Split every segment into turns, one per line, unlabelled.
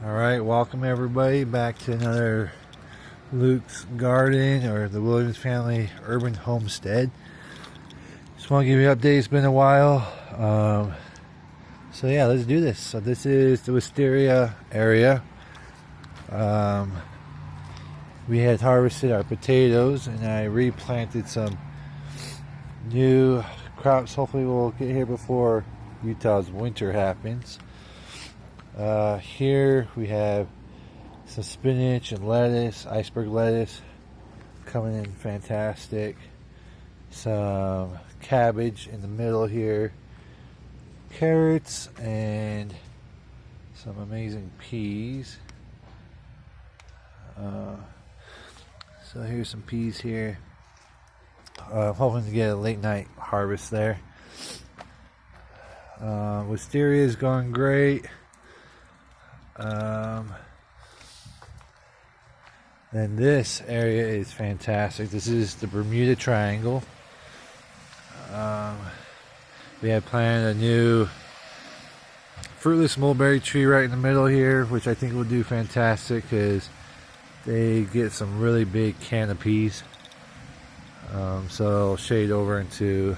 Alright, welcome everybody back to another Luke's Garden or the Williams Family Urban Homestead. Just want to give you an update. It's been a while. So yeah, let's do this. So this is the wisteria area. We had harvested our potatoes and I replanted some new crops. Hopefully we'll get here before Utah's winter happens. Here we have some spinach and lettuce, iceberg lettuce, coming in fantastic. Some cabbage in the middle here, carrots, and some amazing peas. So here's some peas here. Hoping to get a late night harvest there. Wisteria is going great. And this area is fantastic. This is the Bermuda Triangle. We had planted a new fruitless mulberry tree right in the middle here, which I think will do fantastic because they get some really big canopies. So it'll shade over into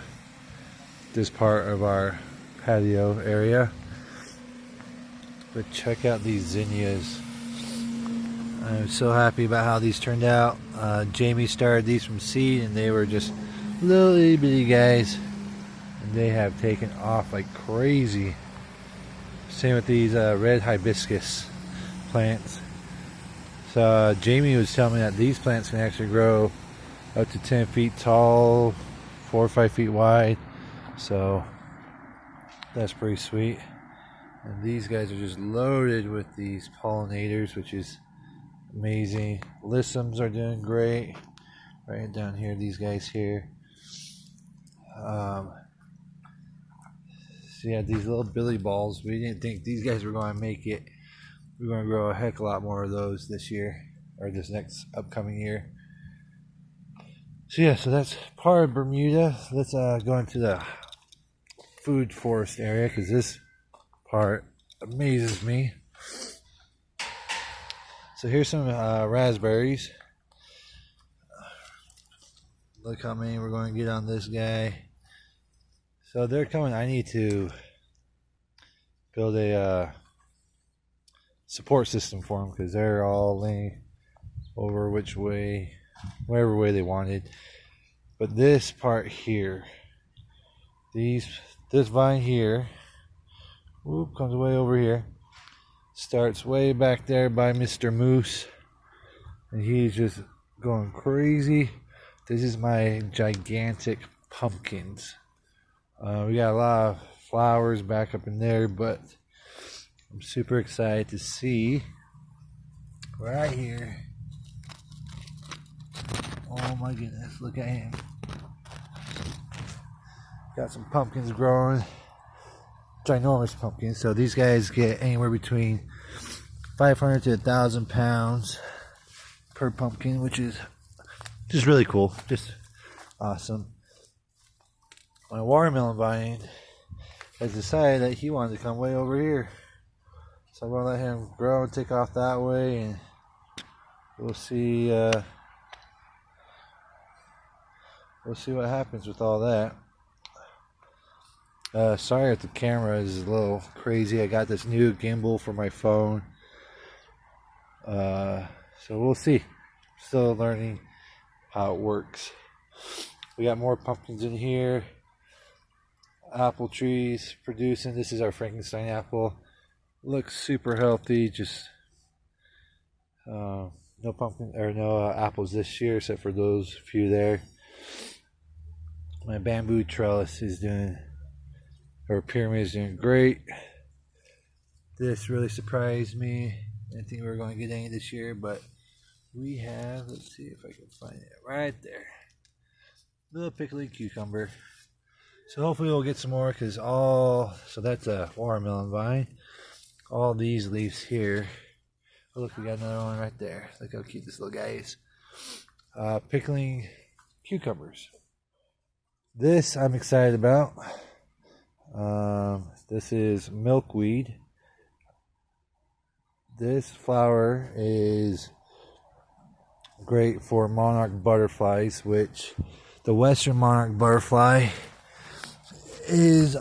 this part of our patio area. But check out these zinnias. I'm so happy about how these turned out. Jamie started these from seed and they were just little itty bitty guys. And they have taken off like crazy. Same with these red hibiscus plants. So Jamie was telling me that these plants can actually grow up to 10 feet tall, 4 or 5 feet wide. So that's pretty sweet. And these guys are just loaded with these pollinators, which is amazing. Lissums are doing great. Right down here, these guys here. So yeah, these little billy balls, we didn't think these guys were going to make it. We're going to grow a heck of a lot more of those this year, or this next upcoming year. So yeah, so that's part of Bermuda. Let's go into the food forest area, because this part amazes me. So here's some raspberries. Look how many we're going to get on this guy. So they're coming. I need to build a support system for them because they're all laying over whatever way they wanted. But this part here, this vine here, comes way over here, starts way back there by Mr. Moose, and he's just going crazy. This is my gigantic pumpkins. We got a lot of flowers back up in there, but I'm super excited to see right here. Oh my goodness, look at him. Got some pumpkins growing. Ginormous pumpkins. So these guys get anywhere between 500 to 1,000 pounds per pumpkin, which is just really cool. Just awesome. My watermelon vine has decided that he wanted to come way over here. So I'm going to let him grow and take off that way, and we'll see what happens with all that. Sorry if the camera is a little crazy. I got this new gimbal for my phone. So we'll see. Still learning how it works. We got more pumpkins in here. Apple trees producing. This is our Frankenstein apple. Looks super healthy. Just no apples this year except for those few there. My bamboo trellis is doing, or pyramid is doing great. This really surprised me. I didn't think we were going to get any this year, but we have. Let's see if I can find it right there. Little pickly cucumber. So hopefully we'll get some more, because so that's a watermelon vine. All these leaves here. Oh, look, we got another one right there. Look how cute this little guy is. Pickling cucumbers. This I'm excited about. This is milkweed. this flower is great for monarch butterflies, which the western monarch butterfly is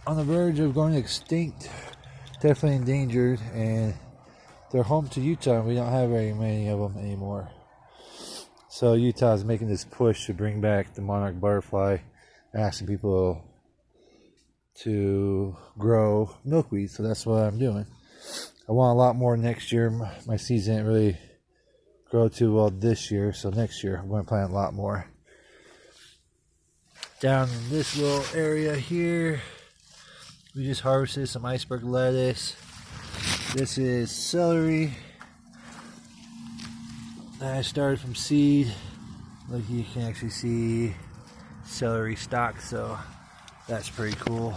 on the verge of going extinct, definitely endangered, and they're home to Utah, and we don't have very many of them anymore. So Utah is making this push to bring back the monarch butterfly, asking people to grow milkweed. So that's what I'm doing. I want a lot more next year. My seeds didn't really grow too well this year, so next year I'm going to plant a lot more. Down in this little area here, we just harvested some iceberg lettuce. This is celery that I started from seed. Like, you can actually see celery stalk, so that's pretty cool.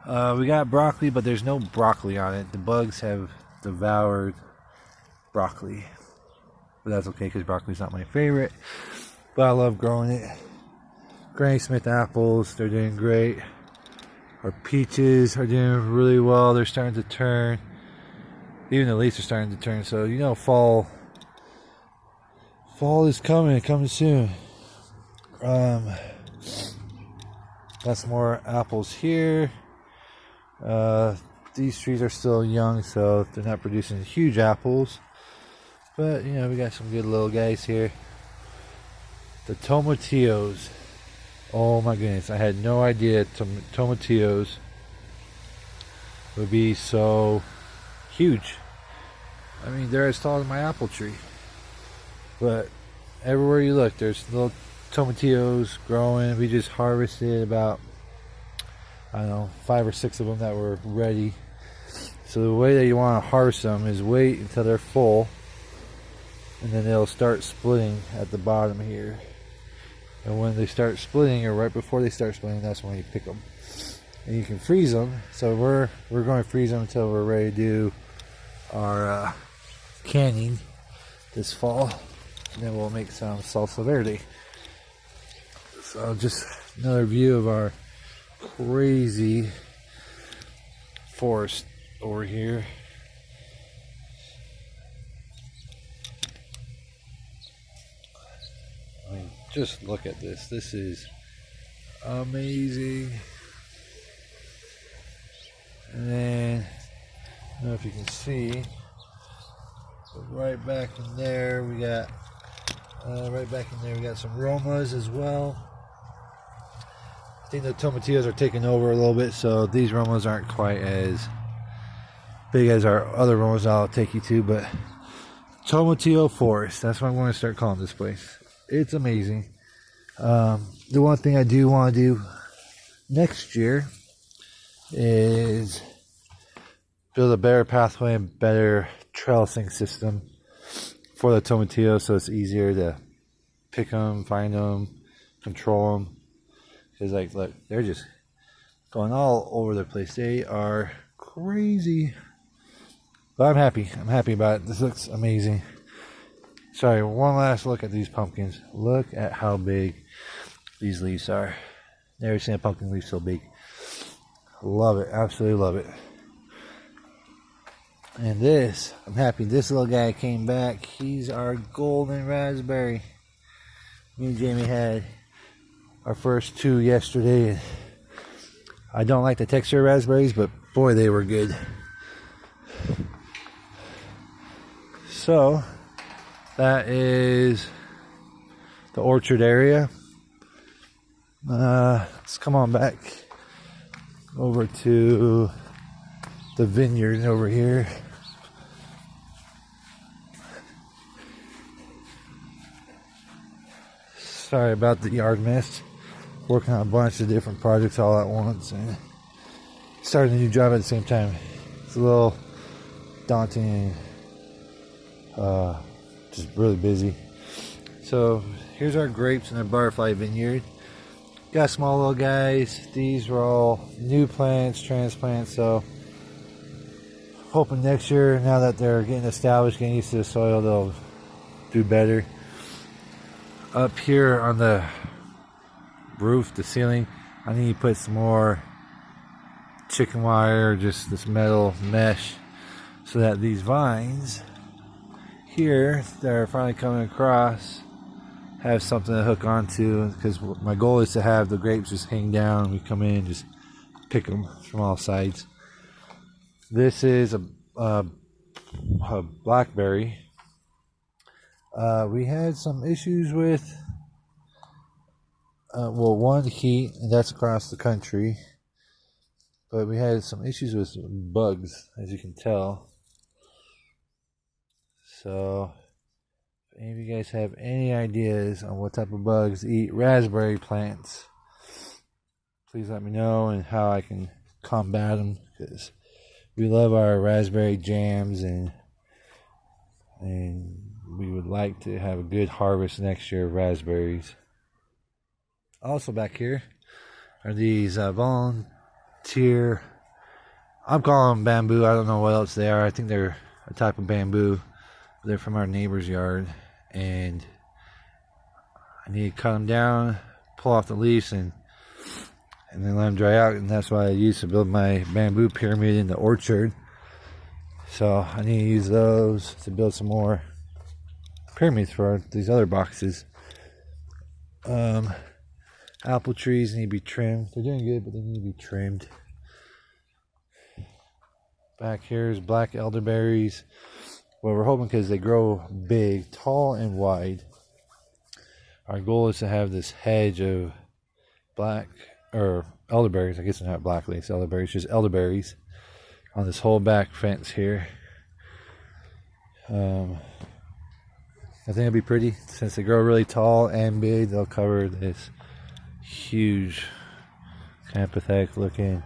We got broccoli, but there's no broccoli on it. The bugs have devoured broccoli, but that's okay because broccoli's not my favorite, but I love growing it. Granny Smith apples, they're doing great. Our peaches are doing really well. They're starting to turn. Even the leaves are starting to turn, so you know fall is coming soon. Got some more apples here. These trees are still young, so they're not producing huge apples, but you know, we got some good little guys here. The tomatillos, oh my goodness, I had no idea tomatillos would be so huge. I mean, they're as tall as my apple tree, but everywhere you look there's little tomatillos growing. We just harvested about, I don't know, 5 or 6 of them that were ready. So the way that you want to harvest them is wait until they're full, and then they'll start splitting at the bottom here. And when they start splitting, or right before they start splitting, that's when you pick them. And you can freeze them. So we're going to freeze them until we're ready to do our canning this fall. And then we'll make some salsa verde. So just another view of our crazy forest over here. I mean, just look at this. This is amazing. And then, I don't know if you can see, but right back in there we got some Romas as well. I think the tomatillos are taking over a little bit, so these Romas aren't quite as big as our other Romas I'll take you to, but Tomatillo Forest, that's what I'm going to start calling this place. It's amazing. The one thing I do want to do next year is build a better pathway and better trellising system for the tomatillos, so it's easier to pick them, find them, control them. Because, like, look, they're just going all over the place. They are crazy. But I'm happy. I'm happy about it. This looks amazing. Sorry, one last look at these pumpkins. Look at how big these leaves are. Never seen a pumpkin leaf so big. Love it. Absolutely love it. And this, I'm happy this little guy came back. He's our golden raspberry. Me and Jamie had our first 2 yesterday. I don't like the texture of raspberries, but boy, they were good. So that is the orchard area. Let's come on back over to the vineyard over here. Sorry about the yard mess. Working on a bunch of different projects all at once and starting a new job at the same time. It's a little daunting and just really busy. So here's our grapes in our butterfly vineyard. Got small little guys. These were all new plants, transplants, so hoping next year, now that they're getting established, getting used to the soil, they'll do better. Up here on the roof, the ceiling, I need to put some more chicken wire, just this metal mesh, so that these vines here that are finally coming across have something to hook onto, because my goal is to have the grapes just hang down and we come in and just pick them from all sides. This is a blackberry. We had some issues with well, one, heat, and that's across the country, but we had some issues with bugs, as you can tell. So if any of you guys have any ideas on what type of bugs eat raspberry plants, please let me know and how I can combat them, because we love our raspberry jams and we would like to have a good harvest next year of raspberries. Also back here are these volunteer, I'm calling them bamboo, I don't know what else they are. I think they're a type of bamboo. They're from our neighbor's yard, and I need to cut them down, pull off the leaves, and then let them dry out. And that's what I use to build my bamboo pyramid in the orchard. So I need to use those to build some more pyramids for these other boxes. Apple trees need to be trimmed. They're doing good, but they need to be trimmed. Back here is black elderberries. Well, we're hoping, because they grow big, tall, and wide. Our goal is to have this hedge of black, or elderberries. I guess they're not black lace elderberries, just elderberries on this whole back fence here. I think it'll be pretty. Since they grow really tall and big, they'll cover this huge, kind of pathetic looking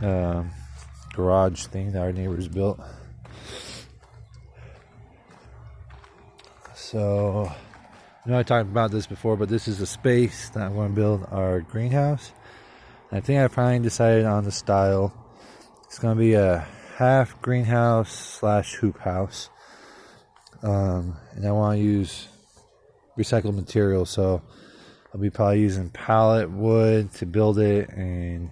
garage thing that our neighbors built. So, I know I talked about this before, but this is the space that I want to build our greenhouse. And I think I finally decided on the style. It's going to be a half greenhouse / hoop house. And I want to use recycled material, so I'll be probably using pallet wood to build it, and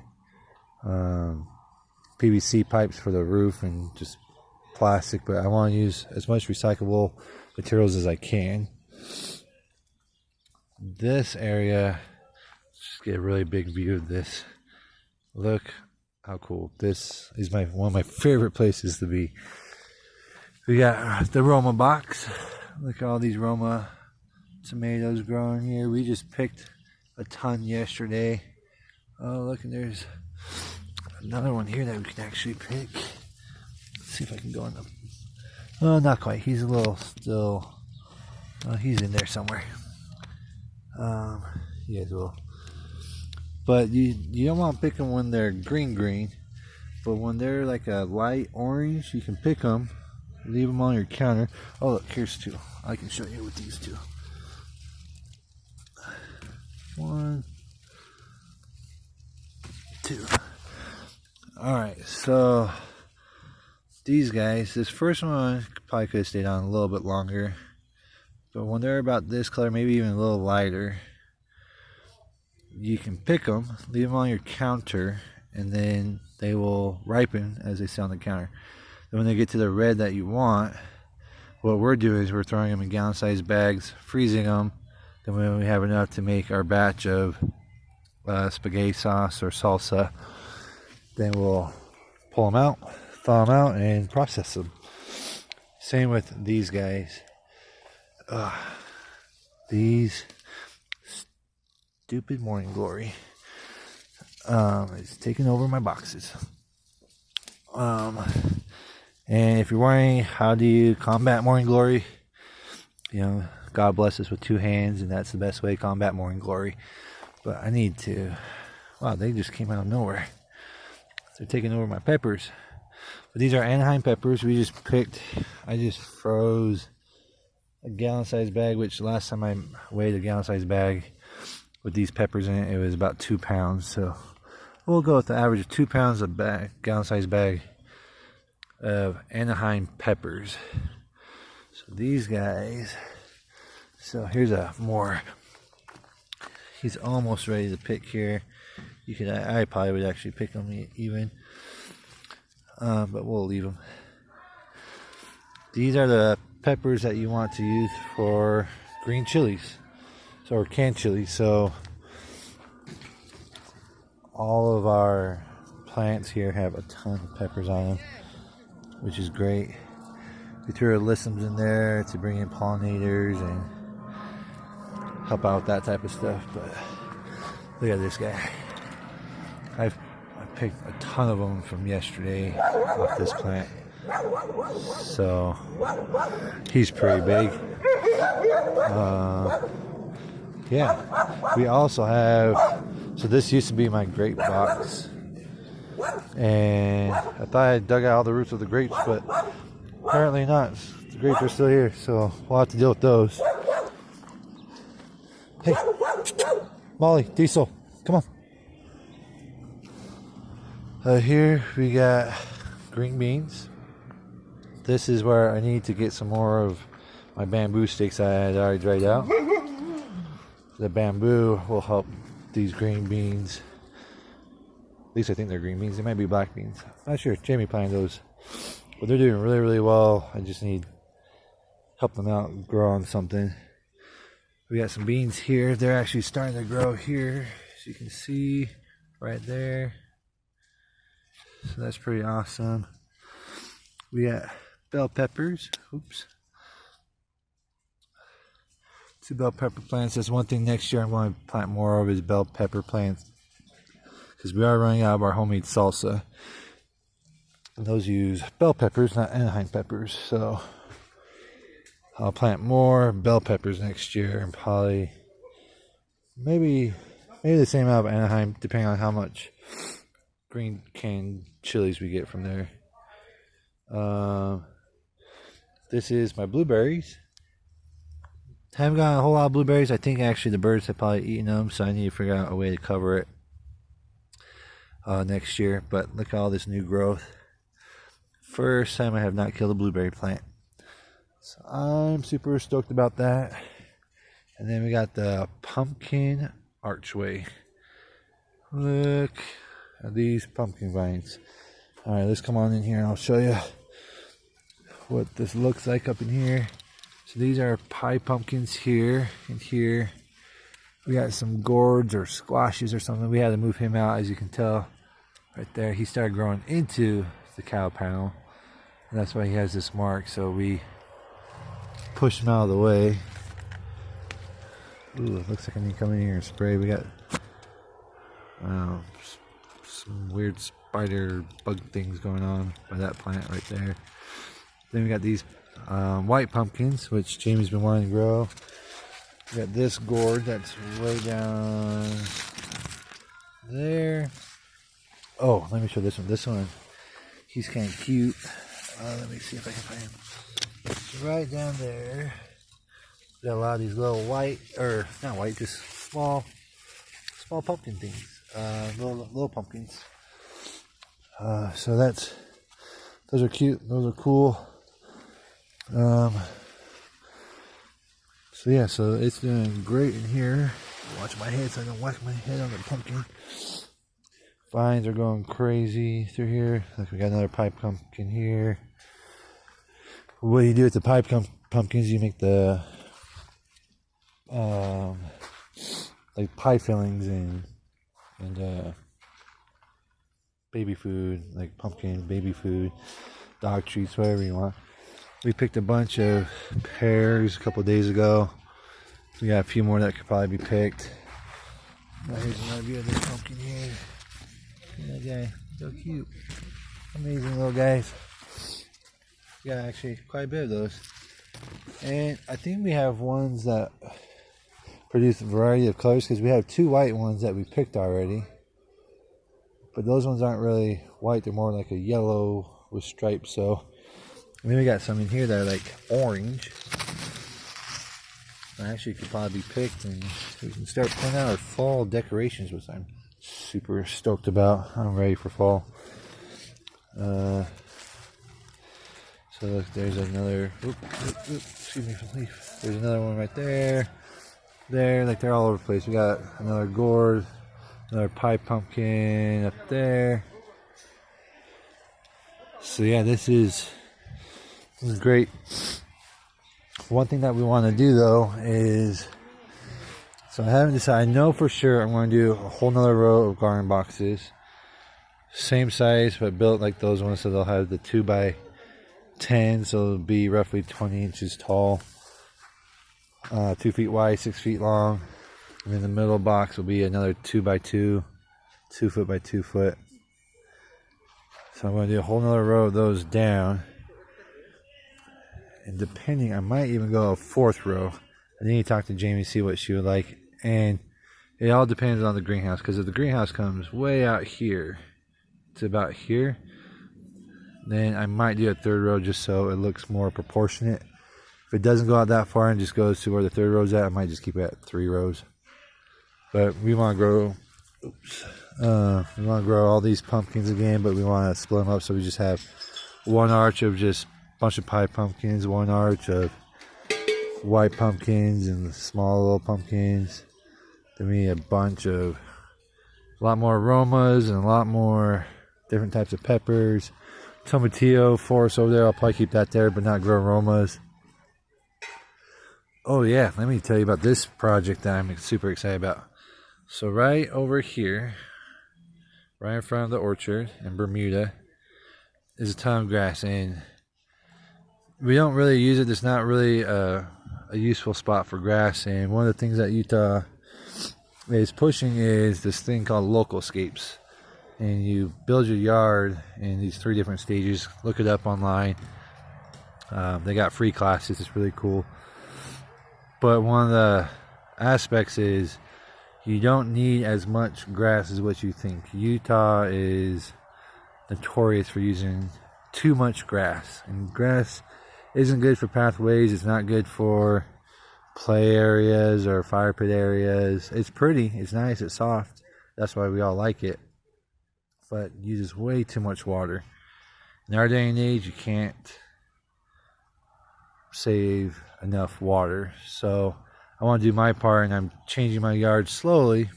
PVC pipes for the roof, and just plastic. But I want to use as much recyclable materials as I can. This area, just get a really big view of this. Look how cool. This is one of my favorite places to be. We got the Roma box. Look at all these Roma tomatoes growing here. We just picked a ton yesterday. Oh, look, and there's another one here that we can actually pick. Let's see if I can go in the... Oh, not quite. He's a little still... Oh, he's in there somewhere. Yeah, well. But you don't want to pick them when they're green. But when they're like a light orange, you can pick them. Leave them on your counter. Oh, look, here's two. I can show you with these two. 1, 2. Alright, so these guys, this first one probably could have stayed on a little bit longer. But when they're about this color, maybe even a little lighter, you can pick them, leave them on your counter, and then they will ripen as they sit on the counter. Then when they get to the red that you want, what we're doing is we're throwing them in gallon-sized bags, freezing them. Then when we have enough to make our batch of spaghetti sauce or salsa, then we'll pull them out, thaw them out, and process them. Same with these guys. These stupid morning glory is taking over my boxes. And if you're wondering how do you combat morning glory, you know, God bless us with 2 hands, and that's the best way to combat morning glory. But I need to... Wow, they just came out of nowhere. They're taking over my peppers. But these are Anaheim peppers. We just picked... I just froze a gallon-sized bag, which last time I weighed a gallon-sized bag with these peppers in it, it was about 2 pounds. So we'll go with the average of 2 pounds a bag, gallon-sized bag of Anaheim peppers. So these guys... So here's a more... He's almost ready to pick here. You could, I probably would actually pick them even. But we'll leave them. These are the peppers that you want to use for green chilies, or canned chilies. So all of our plants here have a ton of peppers on them, which is great. We threw alyssums in there to bring in pollinators and help out with that type of stuff. But look at this guy. I picked a ton of them from yesterday off this plant. So he's pretty big. Yeah, we also have, so this used to be my grape box, and I thought I dug out all the roots of the grapes, but apparently not. The grapes are still here, so we'll have to deal with those. Hey, Molly, Diesel, come on. Here we got green beans. This is where I need to get some more of my bamboo sticks I had already dried out. The bamboo will help these green beans. At least I think they're green beans. They might be black beans. I'm not sure. Jamie planted those. But they're doing really, really well. I just need help them out and grow on something. We got some beans here. They're actually starting to grow here, as you can see right there. So that's pretty awesome. We got bell peppers. Oops. 2 bell pepper plants. That's one thing next year I'm going to plant more of is bell pepper plants, because we are running out of our homemade salsa. And those use bell peppers, not Anaheim peppers. So I'll plant more bell peppers next year, and probably maybe the same amount of Anaheim, depending on how much green canned chilies we get from there. This is my blueberries. Haven't gotten a whole lot of blueberries. I think actually the birds have probably eaten them, so I need to figure out a way to cover it next year. But look at all this new growth. First time I have not killed a blueberry plant, so I'm super stoked about that. And then we got the pumpkin archway. Look at these pumpkin vines. Alright, let's come on in here and I'll show you what this looks like up in here. So these are pie pumpkins here and here. We got some gourds or squashes or something. We had to move him out, as you can tell right there. He started growing into the cow panel, and that's why he has this mark. So we pushed him out of the way. Ooh, it looks like I need to come in here and spray. We got some weird spider bug things going on by that plant right there. Then we got these white pumpkins, which Jamie's been wanting to grow. We got this gourd that's way down there. Oh, let me show this one. This one, he's kind of cute. Let me see if I can find him. It's right down there. We got a lot of these little white, or not white, just small pumpkin things. Little pumpkins. So those are cute. Those are cool. So yeah, so it's doing great in here. Watch my head so I don't whack my head on the pumpkin. Vines are going crazy through here. Look, we got another pipe pumpkin here. What you do with the pipe pumpkins, you make the like pie fillings and baby food, like pumpkin baby food, dog treats, whatever you want. We picked a bunch of pears a couple days ago. We got a few more that could probably be picked. Now here's another view of this pumpkin here. Look at that guy, so cute. Amazing little guys. Yeah, actually quite a bit of those. And I think we have ones that produce a variety of colors, because we have 2 white ones that we picked already. But those ones aren't really white, they're more like a yellow with stripes. So, and then we got some in here that are like orange. Actually could probably be picked, and we can start putting out our fall decorations, which I'm super stoked about. I'm ready for fall. So look, there's another, excuse me for the leaf. There's another one right there. Like they're all over the place. We got another gourd, another pie pumpkin up there. So yeah, this is This is great. One thing that we want to do though is, so I haven't decided. I know for sure I'm going to do a whole nother row of garden boxes, same size but built like those ones, so they'll have the 2x10, so it'll be roughly 20 inches tall, 2 feet wide, 6 feet long, and then the middle box will be another 2x2, 2 foot by 2 foot. So I'm going to do a whole nother row of those down. And depending, I might even go a 4th row. I need to talk to Jamie, see what she would like. And it all depends on the greenhouse, because if the greenhouse comes way out here to about here, then I might do a 3rd row just so it looks more proportionate. If it doesn't go out that far and just goes to where the 3rd row's at, I might just keep it at 3 rows. But we want to grow, we want to grow all these pumpkins again, but we want to split them up so we just have one arch of just a bunch of pie pumpkins, one arch of white pumpkins and small little pumpkins. Then we need a lot more aromas and a lot more different types of peppers. Tomatillo forest over there, I'll probably keep that there, but not grow aromas. Oh yeah, let me tell you about this project that I'm super excited about. So right over here, right in front of the orchard in Bermuda, is a ton of grass, and we don't really use it. It's not really a useful spot for grass, and one of the things that Utah is pushing is this thing called localscapes. And you build your yard in these 3 different stages. Look it up online. They got free classes. It's really cool. But one of the aspects is you don't need as much grass as what you think. Utah is notorious for using too much grass. And grass isn't good for pathways. It's not good for play areas or fire pit areas. It's pretty. It's nice. It's soft. That's why we all like it. But uses way too much water. In our day and age, you can't save enough water. So I want to do my part, and I'm changing my yard slowly,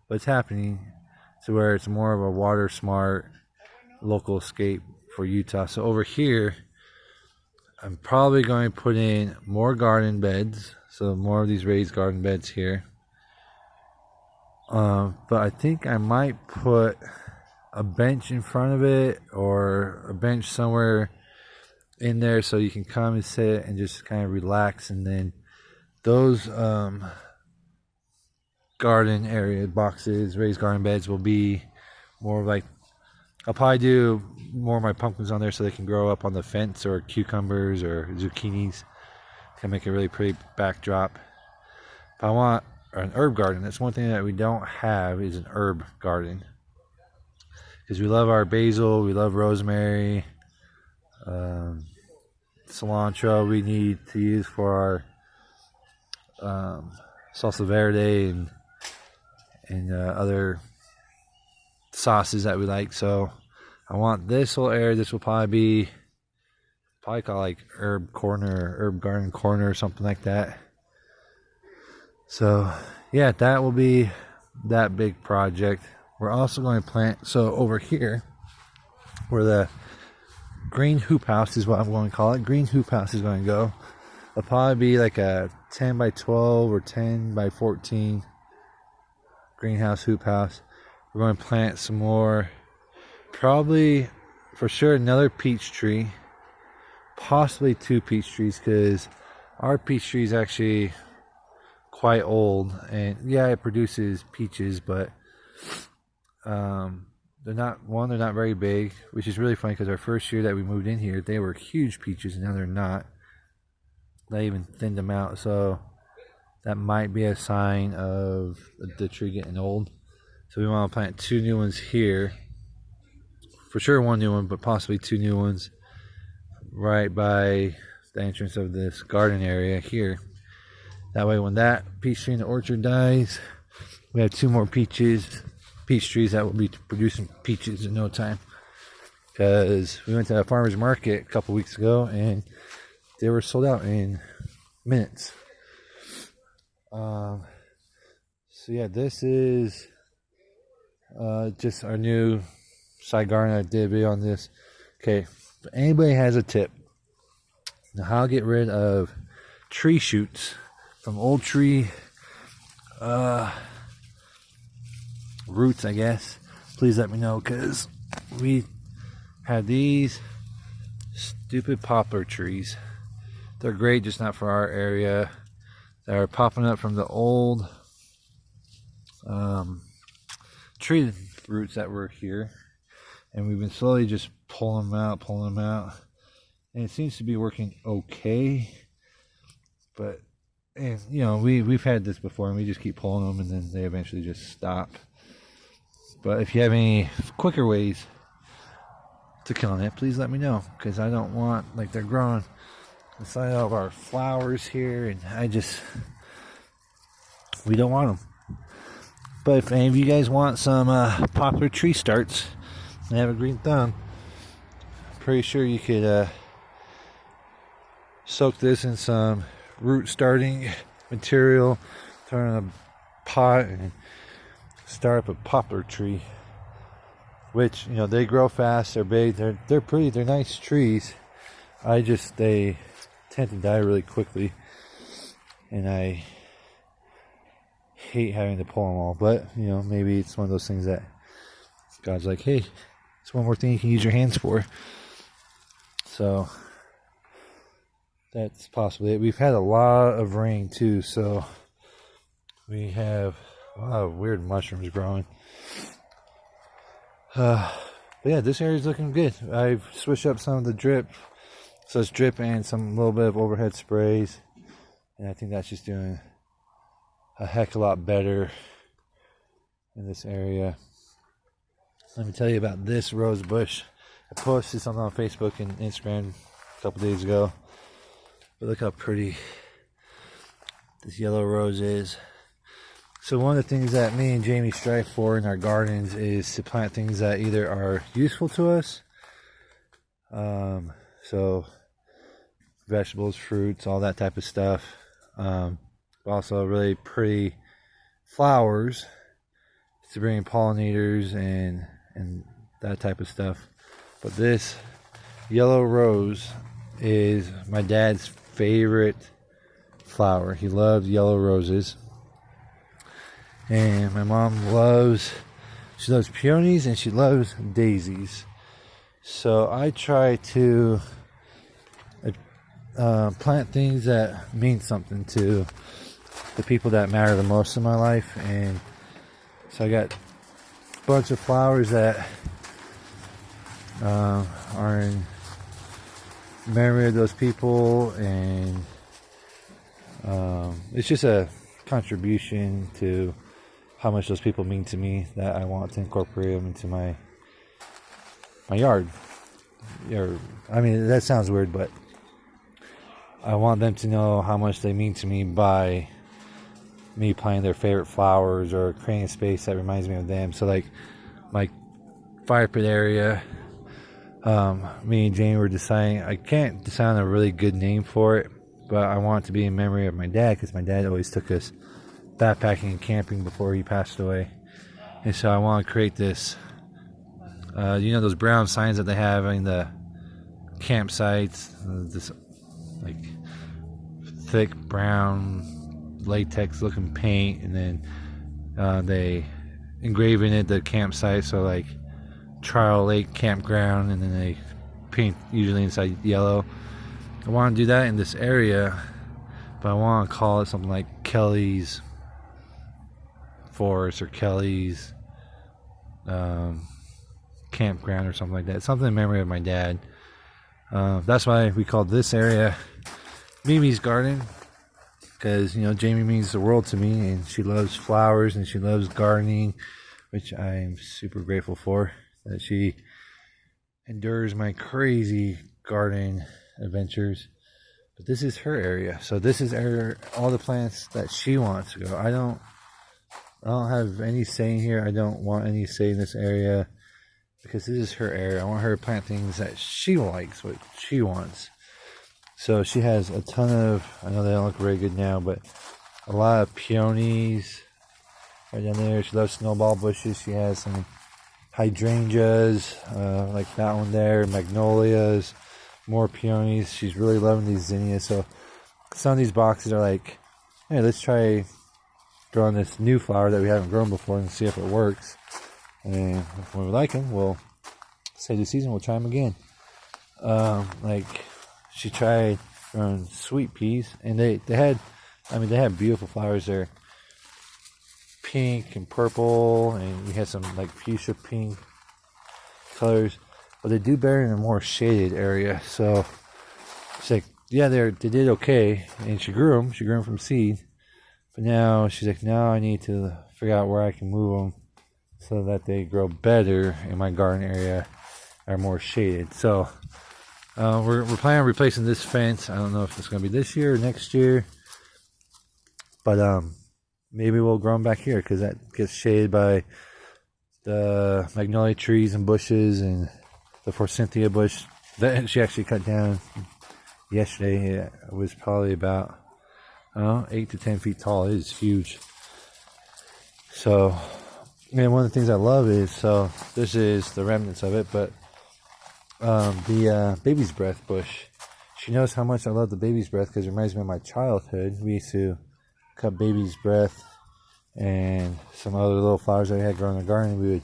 but it's happening to where it's more of a water smart local escape for Utah. So over here, I'm probably going to put in more garden beds, so more of these raised garden beds here. But I think I might put a bench in front of it, or a bench somewhere in there so you can come and sit and just kind of relax. And then those garden area boxes, raised garden beds, will be more like, I'll probably do more of my pumpkins on there so they can grow up on the fence, or cucumbers or zucchinis. Can make a really pretty backdrop. But I want an herb garden. That's one thing that we don't have, is an herb garden. Because we love our basil, we love rosemary, cilantro we need to use for our salsa verde and other sauces that we like. So I want this whole area. This will probably call like herb corner, herb garden corner, or something like that. So yeah, that will be that big project. We're also going to plant, so over here, where the green hoop house is what I'm going to call it. Green hoop house is going to go. It'll probably be like a 10 by 12 or 10 by 14 greenhouse hoop house. We're going to plant some more, probably for sure another peach tree, possibly 2 peach trees, because our peach tree is actually quite old, and yeah, it produces peaches, but they're not very big, which is really funny because our first year that we moved in here, they were huge peaches, and now they're not. They even thinned them out, so that might be a sign of the tree getting old. So we want to plant 2 new ones here, for sure 1 new one, but possibly 2 new ones right by the entrance of this garden area here. That way, when that peach tree in the orchard dies, we have 2 more peach trees that will be producing peaches in no time. Because we went to a farmer's market a couple weeks ago, and they were sold out in minutes. So yeah, this is just our new side garden. I did a video on this. Okay, if anybody has a tip Now, how I'll get rid of tree shoots from old tree roots, I guess, please let me know, because we have these stupid poplar trees. They're great, just not for our area. They're popping up from the old tree roots that were here, and we've been slowly just pulling them out, and it seems to be working okay. But, and you know, we've had this before, and we just keep pulling them, and then they eventually just stop. But if you have any quicker ways to killing it, please let me know, because I don't want, like, they're growing inside all of our flowers here, and we don't want them. But if any of you guys want some poplar tree starts and have a green thumb, I'm pretty sure you could soak this in some root starting material, throw it in a pot, and start up a poplar tree. Which, you know, they grow fast, they're big, they're pretty, they're nice trees. They tend to die really quickly, and I hate having to pull them all. But, you know, maybe it's one of those things that God's like, hey, it's one more thing you can use your hands for. So that's possibly it. We've had a lot of rain too, so we have a lot of weird mushrooms growing. But yeah, this area is looking good. I've switched up some of the drip, so it's drip and some little bit of overhead sprays, and I think that's just doing a heck of a lot better in this area. Let me tell you about this rose bush. I posted something on Facebook and Instagram a couple days ago, but look how pretty this yellow rose is. So one of the things that me and Jamie strive for in our gardens is to plant things that either are useful to us, so vegetables, fruits, all that type of stuff, also really pretty flowers to bring in pollinators and that type of stuff. But this yellow rose is my dad's favorite flower. He loves yellow roses. And my mom she loves peonies and she loves daisies. So I try to plant things that mean something to the people that matter the most in my life. And so I got a bunch of flowers that are in memory of those people, and it's just a contribution to how much those people mean to me, that I want to incorporate them into my yard. I mean, that sounds weird, but I want them to know how much they mean to me by me planting their favorite flowers or creating a space that reminds me of them. So, like, my fire pit area, me and Jane were deciding, I can't decide on a really good name for it, but I want it to be in memory of my dad, because my dad always took us backpacking and camping before he passed away. And so I want to create this, you know, those brown signs that they have in the campsites, this like thick brown latex looking paint, and then they engrave in it the campsite, so like Trial Lake Campground, and then they paint usually inside yellow. I want to do that in this area, but I want to call it something like Kelly's Forest or Kelly's Campground or something like that. Something in memory of my dad. That's why we called this area Mimi's Garden, because, you know, Jamie means the world to me, and she loves flowers and she loves gardening, which I am super grateful for, that she endures my crazy gardening adventures. But this is her area, so this is all the plants that she wants to go. I don't have any say in here. I don't want any say in this area, because this is her area. I want her to plant things that she likes, what she wants. So she has a ton of, I know they don't look very good now, but a lot of peonies right down there. She loves snowball bushes. She has some hydrangeas, like that one there, magnolias, more peonies. She's really loving these zinnias. So some of these boxes are like, hey, let's try growing this new flower that we haven't grown before and see if it works. And when we like them, we'll say the season, we'll try them again. Like she tried growing sweet peas, and they had beautiful flowers there, pink and purple, and we had some like fuchsia pink colors, but they do better in a more shaded area. So she's like, yeah, they did okay, and she grew them from seed. But now she's like, now I need to figure out where I can move them so that they grow better in my garden area, are more shaded. So we're planning on replacing this fence. I don't know if it's going to be this year or next year, but maybe we'll grow them back here because that gets shaded by the magnolia trees and bushes and the forsythia bush that she actually cut down yesterday. It was probably about 8 to 10 feet tall. It is huge. So, and one of the things I love is, so this is the remnants of it, but the baby's breath bush. She knows how much I love the baby's breath because it reminds me of my childhood. We used to cut baby's breath and some other little flowers that we had growing in the garden. We would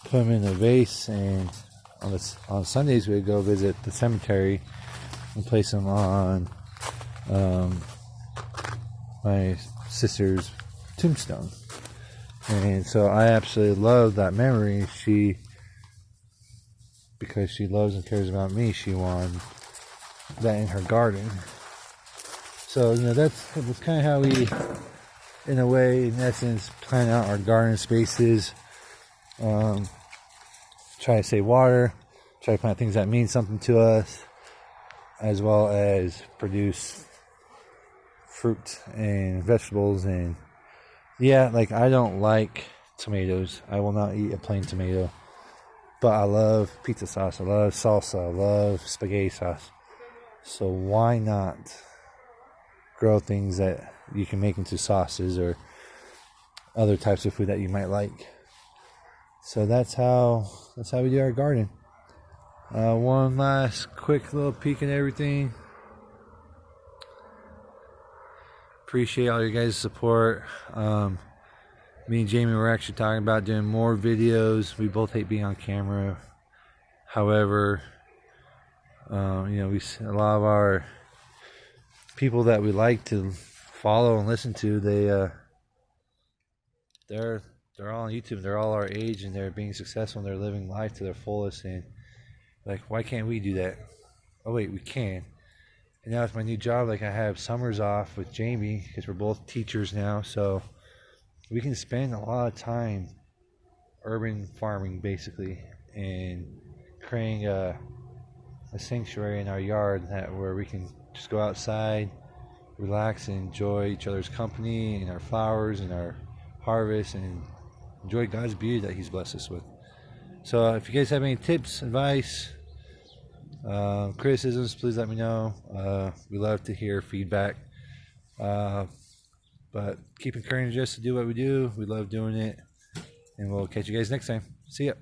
put them in a vase, and on Sundays we would go visit the cemetery and place them on my sister's tombstone. And so I absolutely love that memory. Because she loves and cares about me, she wanted that in her garden. So, that's kind of how we, in a way, in essence, plan out our garden spaces. Try to save water, try to plant things that mean something to us, as well as produce fruit and vegetables. And yeah, like I don't like tomatoes. I will not eat a plain tomato. But I love pizza sauce, I love salsa, I love spaghetti sauce. So why not grow things that you can make into sauces or other types of food that you might like? So that's how we do our garden. One last quick little peek at everything. Appreciate all your guys' support. Me and Jamie were actually talking about doing more videos. We both hate being on camera. However, a lot of our people that we like to follow and listen to, they're all on YouTube. They're all our age, and they're being successful, and they're living life to their fullest. And like, why can't we do that? Oh wait, we can. And now with my new job, like I have summers off with Jamie because we're both teachers now, so we can spend a lot of time urban farming basically, and creating a sanctuary in our yard where we can just go outside, relax, and enjoy each other's company and our flowers and our harvest, and enjoy God's beauty that He's blessed us with. So if you guys have any tips, advice, criticisms, please let me know. We love to hear feedback. But keep encouraging us to do what we do. We love doing it. And we'll catch you guys next time. See ya.